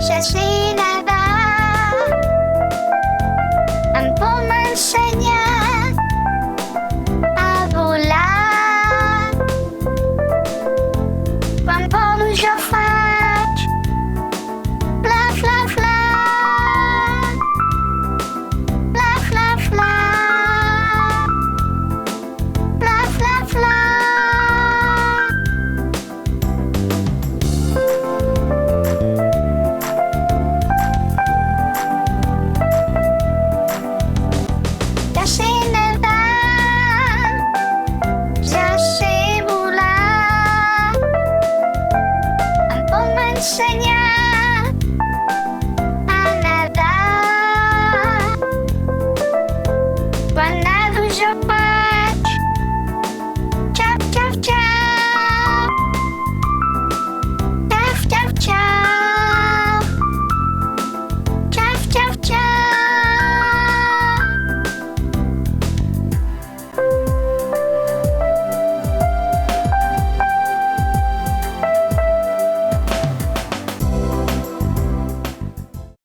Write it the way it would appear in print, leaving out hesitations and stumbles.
Ya sé nadar, Ampón me enseña a volar. Quan volo jo faig fla, fla, fla, fla, fla, fla, fla, fla, fla. Ya sé nadar, ya sé volar, Ampón me enseña